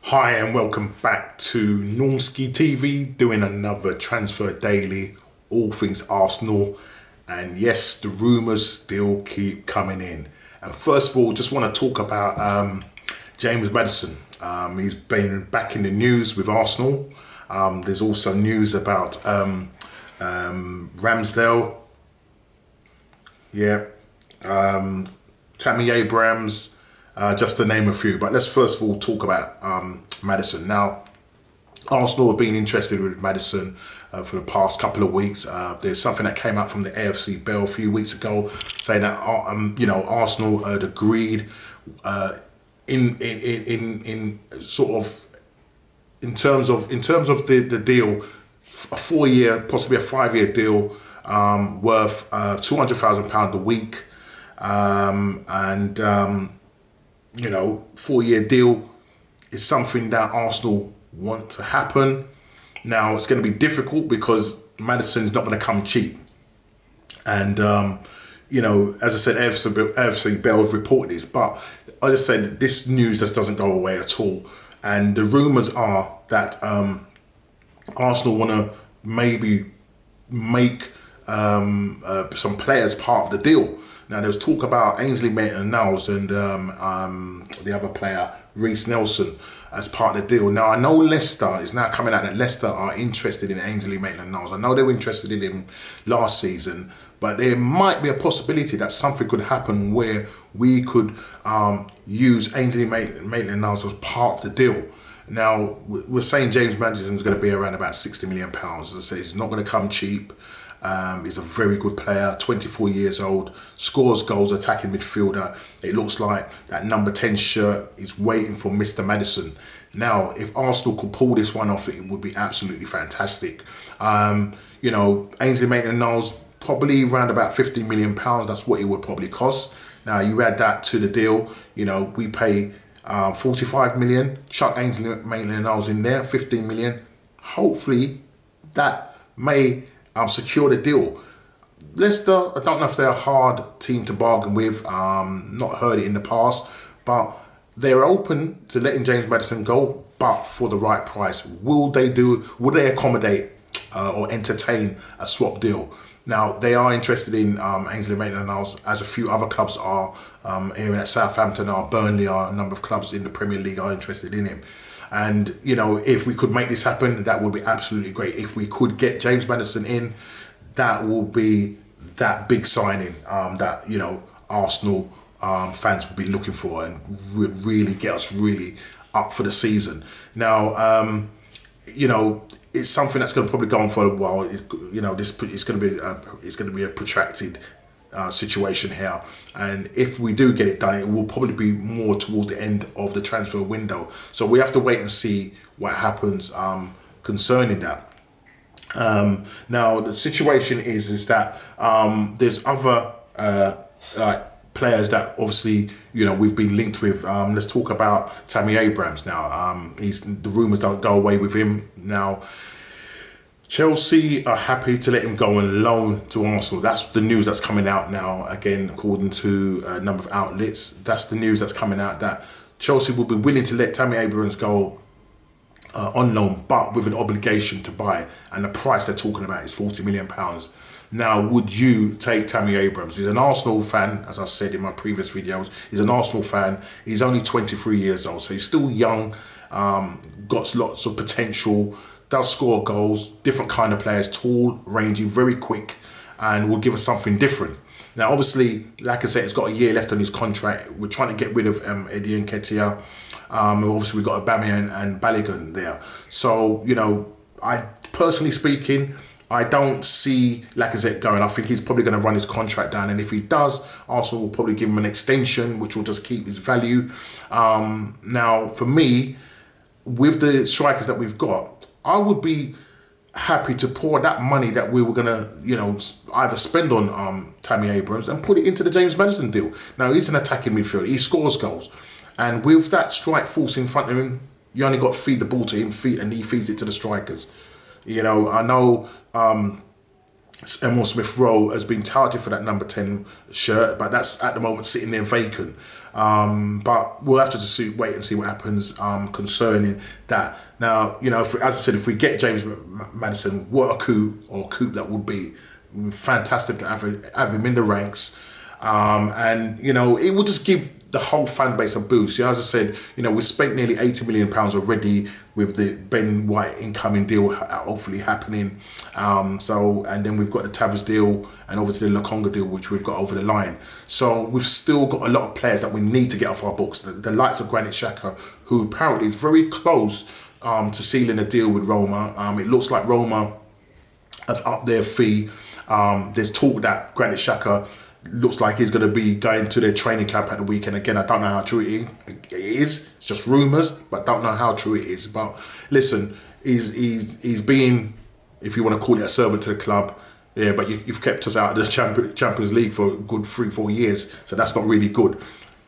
Hi and welcome back to Normski TV, doing another transfer daily, all things Arsenal. And yes, the rumours still keep coming in. And first of all, just want to talk about James Maddison. He's been back in the news with Arsenal. There's also news about Ramsdell, yeah, Tammy Abrahams, just to name a few. But let's first of all talk about Maddison. Now, Arsenal have been interested with Maddison for the past couple of weeks. There's something that came out from the AFC Bell a few weeks ago saying that Arsenal had agreed in sort of in terms of the deal, a 4-year, possibly a 5-year deal worth £200,000 a week, and 4-year deal is something that Arsenal want to happen. Now it's going to be difficult because Maddison's not going to come cheap, and as I said, AFC Bell have reported this, but I just said this news just doesn't go away at all. And the rumours are that Arsenal want to maybe make some players part of the deal. Now there was talk about Ainsley Maitland-Niles and the other player, Reiss Nelson, as part of the deal. Now I know Leicester is now coming out that Leicester are interested in Ainsley Maitland-Niles. I know they were interested in him last season, but there might be a possibility that something could happen where we could use Ainsley Maitland-Niles as part of the deal. Now we're saying James Maddison is going to be around about £60 million. As I say, he's not going to come cheap. He's a very good player, 24 years old, scores goals, attacking midfielder. It looks like that number 10 shirt is waiting for Mr. Maddison. Now, if Arsenal could pull this one off, it would be absolutely fantastic. Ainsley Maitland-Niles, probably around about £50 million. That's what it would probably cost. Now, you add that to the deal, we pay 45 million, chuck Ainsley Maitland-Niles in there, 15 million. Hopefully, that may secure the deal. Leicester, I don't know if they're a hard team to bargain with. Not heard it in the past, but they're open to letting James Maddison go, but for the right price. Will they accommodate or entertain a swap deal? Now, they are interested in Ainsley Maitland-Niles, as a few other clubs are. Here at Southampton are, Burnley are, a number of clubs in the Premier League are interested in him. And, if we could make this happen, that would be absolutely great. If we could get James Maddison in, that will be that big signing that, Arsenal fans will be looking for and really get us really up for the season. Now, it's something that's going to probably go on for a while. It's going to be a protracted situation here, and if we do get it done, it will probably be more towards the end of the transfer window. So we have to wait and see what happens concerning that. Now the situation is that there's other players that obviously we've been linked with. Let's talk about Tammy Abrahams now. The rumours don't go away with him now. Chelsea are happy to let him go on loan to Arsenal. That's the news that's coming out now. Again, according to a number of outlets, that's the news that's coming out, that Chelsea will be willing to let Tammy Abrahams go on loan, but with an obligation to buy. And the price they're talking about is £40 million. Now, would you take Tammy Abrahams? He's an Arsenal fan, as I said in my previous videos. He's an Arsenal fan. He's only 23 years old, so he's still young, got lots of potential, does score goals, different kind of players, tall, rangy, very quick, and will give us something different. Now, obviously, like I said, he's got a year left on his contract. We're trying to get rid of Eddie Nketiah. Obviously, we've got Aubameyang and Balogun there. So, I personally speaking, I don't see Lacazette going. I think he's probably going to run his contract down, and if he does, Arsenal will probably give him an extension, which will just keep his value. Now, for me, with the strikers that we've got, I would be happy to pour that money that we were going to, either spend on Tammy Abrahams and put it into the James Maddison deal. Now, he's an attacking midfielder. He scores goals. And with that strike force in front of him, you only got to feed the ball to him, and he feeds it to the strikers. I know Emil Smith-Rowe has been touted for that number 10 shirt, but that's at the moment sitting there vacant. But we'll have to just wait and see what happens concerning that. Now, you know, as I said, if we get James Maddison, what a coup that would be. Fantastic to have him in the ranks. And, you know, it will just give the whole fan base a boost. You know, as I said, you know, we've spent nearly £80 million already with the Ben White incoming deal hopefully happening. And then we've got the Tavares deal and obviously the Lokonga deal, which we've got over the line. So we've still got a lot of players that we need to get off our books. The likes of Granit Xhaka, who apparently is very close to sealing a deal with Roma. It looks like Roma have upped their fee. There's talk that Granit Xhaka looks like he's going to be going to their training camp at the weekend. Again, I don't know how true it is. It's just rumours, but don't know how true it is. But listen, he's been, if you want to call it, a servant to the club. Yeah, but you've kept us out of the Champions League for a good 3-4 years, so that's not really good.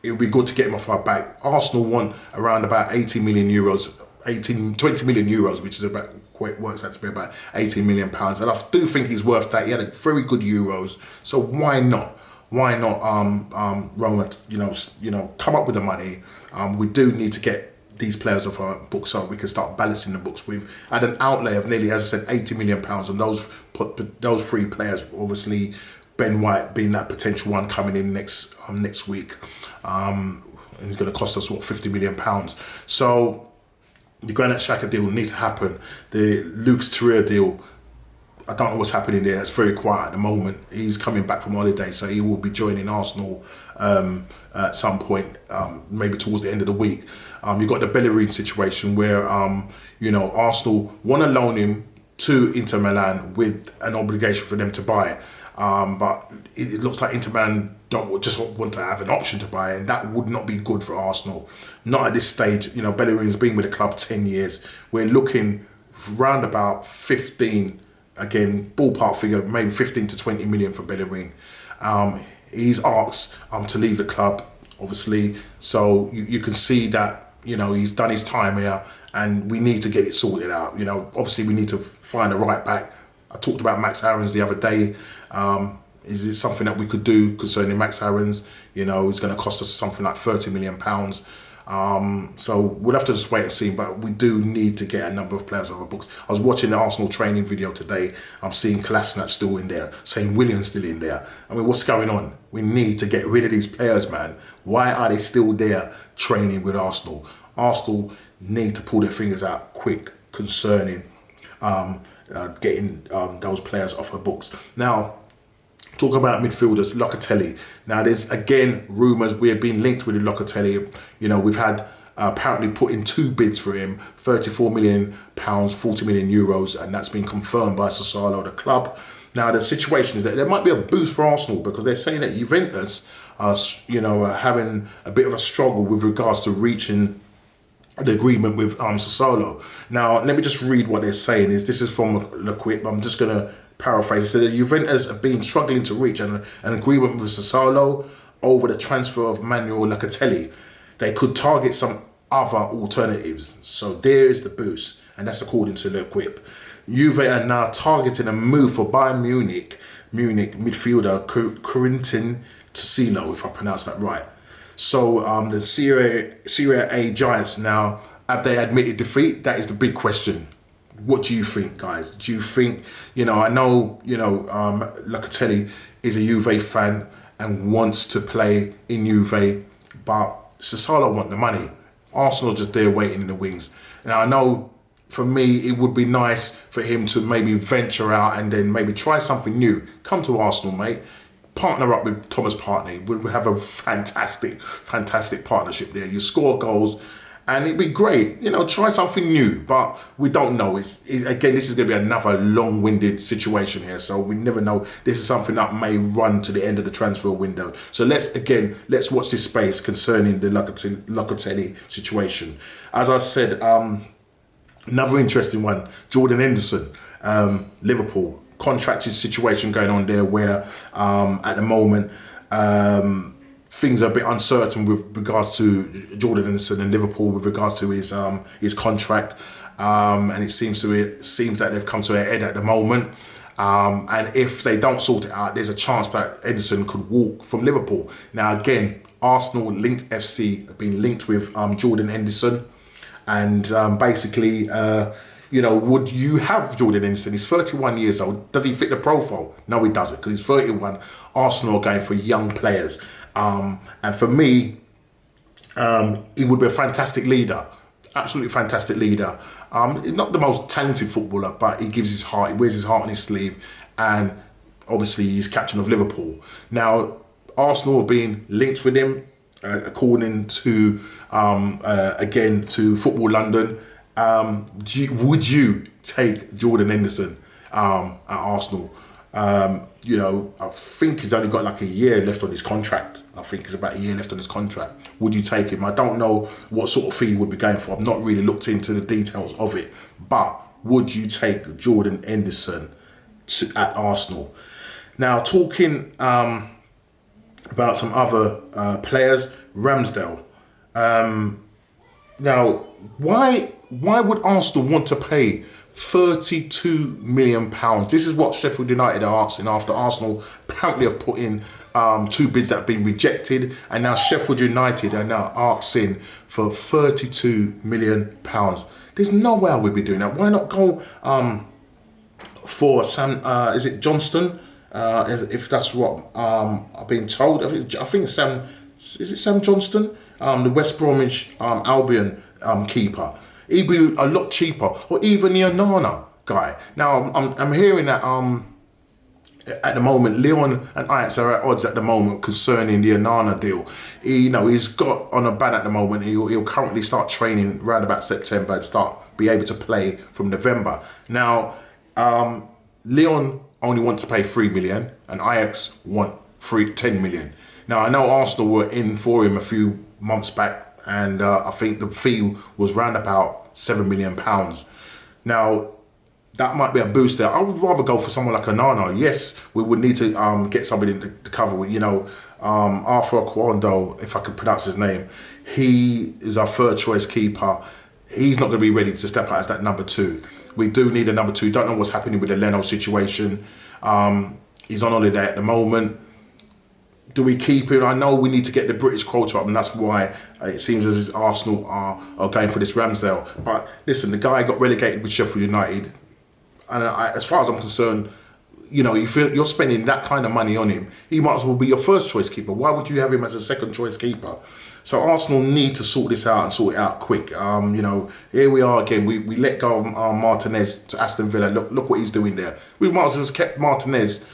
It would be good to get him off our back. Arsenal want around about 20 million euros, which is about, works out to be about £18 million. And I do think he's worth that. He had a very good Euros, so why not? Why not Roma, you know, come up with the money. We do need to get these players off our books so we can start balancing the books. We've had an outlay of nearly, as I said, £80 million on those three players. Obviously, Ben White being that potential one coming in next week. And it's going to cost us, £50 million. So the Granit Xhaka deal needs to happen. The Lucas Torreira deal, I don't know what's happening there. It's very quiet at the moment. He's coming back from holiday, so he will be joining Arsenal at some point, maybe towards the end of the week. You've got the Bellerin situation where, you know, Arsenal want to loan him to Inter Milan with an obligation for them to buy. But it looks like Inter Milan don't just want to have an option to buy, and that would not be good for Arsenal. Not at this stage. You know, Bellerin's been with the club 10 years. We're looking round about 15, again, ballpark figure, maybe 15 to 20 million for Bellerin. He's asked to leave the club, obviously. So you can see that, you know, he's done his time here, and we need to get it sorted out. You know, obviously we need to find a right back. I talked about Max Aarons the other day. Is it something that we could do concerning Max Aarons? You know, it's going to cost us something like £30 million. So we'll have to just wait and see, but we do need to get a number of players off our books. I was watching the Arsenal training video today. I'm seeing Kolasinac still in there, saying Williams still in there. I mean, what's going on? We need to get rid of these players, man. Why are they still there training with Arsenal? Arsenal need to pull their fingers out quick concerning getting those players off our books. Now, talk about midfielders, Locatelli. Now, there's again rumours we have been linked with Locatelli. You know, we've had apparently put in 2 bids for him, £34 million, €40 million, and that's been confirmed by Sassuolo, the club. Now, the situation is that there might be a boost for Arsenal because they're saying that Juventus are, you know, having a bit of a struggle with regards to reaching the agreement with Sassuolo. Now, let me just read what they're saying. This is from L'Equipe. I'm just going to paraphrase. It says that Juventus have been struggling to reach an agreement with Sassuolo over the transfer of Manuel Locatelli. They could target some other alternatives. So there is the boost, and that's according to L'Equipe. Juve are now targeting a move for Bayern Munich midfielder Corentin Tessino, if I pronounce that right. So the Serie A giants now, have they admitted defeat? That is the big question. What do you think, guys? Do you think, you know, I know, you know, Locatelli is a Juve fan and wants to play in Juve, but Sassuolo want the money. Arsenal just there waiting in the wings. Now, I know for me, it would be nice for him to maybe venture out and then maybe try something new. Come to Arsenal, mate. Partner up with Thomas Partey. We'll have a fantastic partnership there. You score goals and it'd be great. You know, try something new, but we don't know. Again, this is going to be another long-winded situation here, so we never know. This is something that may run to the end of the transfer window. So let's watch this space concerning the Locatelli situation. As I said, another interesting one, Jordan Henderson, Liverpool. Contracted situation going on there where at the moment things are a bit uncertain with regards to Jordan Henderson and Liverpool with regards to his contract, and it seems that they've come to a head at the moment. And if they don't sort it out, there's a chance that Henderson could walk from Liverpool. Now, again, Arsenal linked FC have been linked with Jordan Henderson. And basically, would you have Jordan Henderson? He's 31 years old. Does he fit the profile? No, he doesn't, because he's 31. Arsenal are going for young players. And for me, he would be a fantastic leader. Absolutely fantastic leader. He's not the most talented footballer, but he gives his heart. He wears his heart on his sleeve. And obviously, he's captain of Liverpool. Now, Arsenal have been linked with him, according to, again, to Football London. Would you take Jordan Henderson at Arsenal? I think he's only got like a year left on his contract. I think it's about a year left on his contract. Would you take him? I don't know what sort of fee he would be going for. I've not really looked into the details of it. But would you take Jordan Henderson at Arsenal? Now, talking about some other players, Ramsdell. Now, why would Arsenal want to pay £32 million? This is what Sheffield United are asking after Arsenal apparently have put in 2 bids that have been rejected, and now Sheffield United are now asking for £32 million. There's no way I would be doing that. Why not go for Sam? Is it Johnston? If that's what I've been told. I think Sam. Is it Sam Johnston? The West Bromwich Albion keeper. He'd be a lot cheaper, or even the Onana guy. Now I'm hearing that at the moment Lyon and Ajax are at odds at the moment concerning the Onana deal. He's got on a ban at the moment. He'll currently start training around about September and be able to play from November. Now Lyon only want to pay 3 million and Ajax want 10 million. Now I know Arsenal were in for him a few months back, and I think the fee was round about £7 million. Now, that might be a boost there. I would rather go for someone like Onana. Yes, we would need to get somebody to cover with, Arthur Kwando, if I could pronounce his name. He is our third choice keeper. He's not going to be ready to step out as that number 2. We do need a number 2. Don't know what's happening with the Leno situation. He's on holiday at the moment. Do we keep him? I know we need to get the British quota up, and that's why it seems as if Arsenal are going for this Ramsdale. But listen, the guy got relegated with Sheffield United, and as far as I'm concerned, if you're spending that kind of money on him, he might as well be your first choice keeper. Why would you have him as a second choice keeper? So Arsenal need to sort this out and sort it out quick. Here we are again. We let go of Martinez to Aston Villa. Look what he's doing there. We might as well have kept Martinez.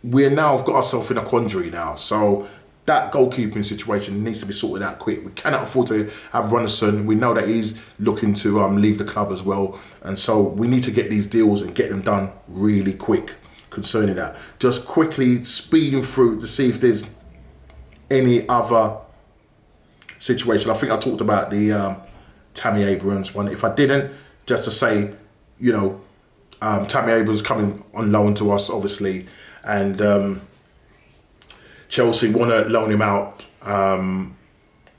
We're now got ourselves in a quandary now. So that goalkeeping situation needs to be sorted out quick. We cannot afford to have Runnison. We know that he's looking to leave the club as well. And so we need to get these deals and get them done really quick concerning that. Just quickly speeding through to see if there's any other situation. I think I talked about the Tammy Abraham one. If I didn't, just to say, Tammy Abraham coming on loan to us, obviously. And Chelsea want to loan him out, and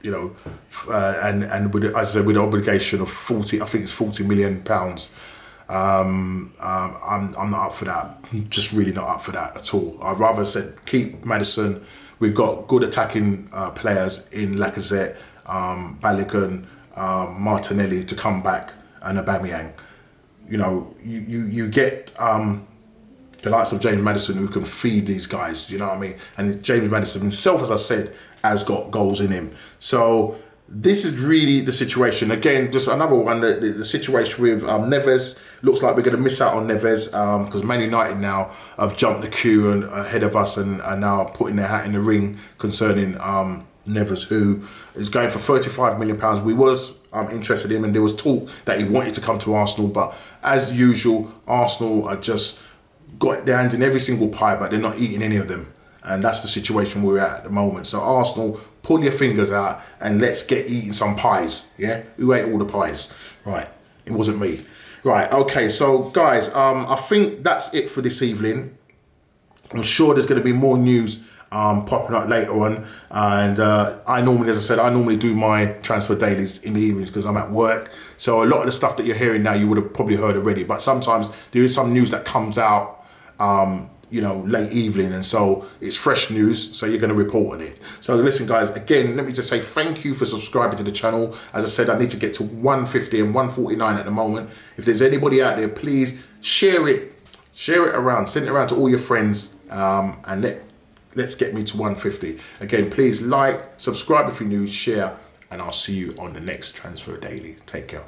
with, as I said, with the obligation of 40, I think it's £40 million. I'm not up for that. I'm just really not up for that at all. I'd rather said keep Maddison. We've got good attacking players in Lacazette, Balogun, Martinelli to come back, and Aubameyang. You get the likes of James Maddison who can feed these guys, you know what I mean? And James Maddison himself, as I said, has got goals in him. So this is really the situation. Again, just another one, the situation with Neves. Looks like we're going to miss out on Neves because Man United now have jumped the queue and ahead of us and are now putting their hat in the ring concerning Neves, who is going for £35 million. We was interested in him, and there was talk that he wanted to come to Arsenal, but as usual, Arsenal are just got their hands in every single pie, but they're not eating any of them. And that's the situation we're at the moment. So Arsenal, pull your fingers out and let's get eating some pies. Yeah? Who ate all the pies? Right. It wasn't me. Right. Okay. So guys, I think that's it for this evening. I'm sure there's going to be more news popping up later on. And I normally do my transfer dailies in the evenings because I'm at work. So a lot of the stuff that you're hearing now, you would have probably heard already. But sometimes there is some news that comes out you know, late evening, and so it's fresh news, so you're going to report on it. So listen guys, again, let me just say thank you for subscribing to the channel. As I said, I need to get to 150 and 149 at the moment. If there's anybody out there, please share it around, send it around to all your friends, and let's get me to 150. Again, please like, subscribe if you're new, share, and I'll see you on the next Transfer Daily. Take care.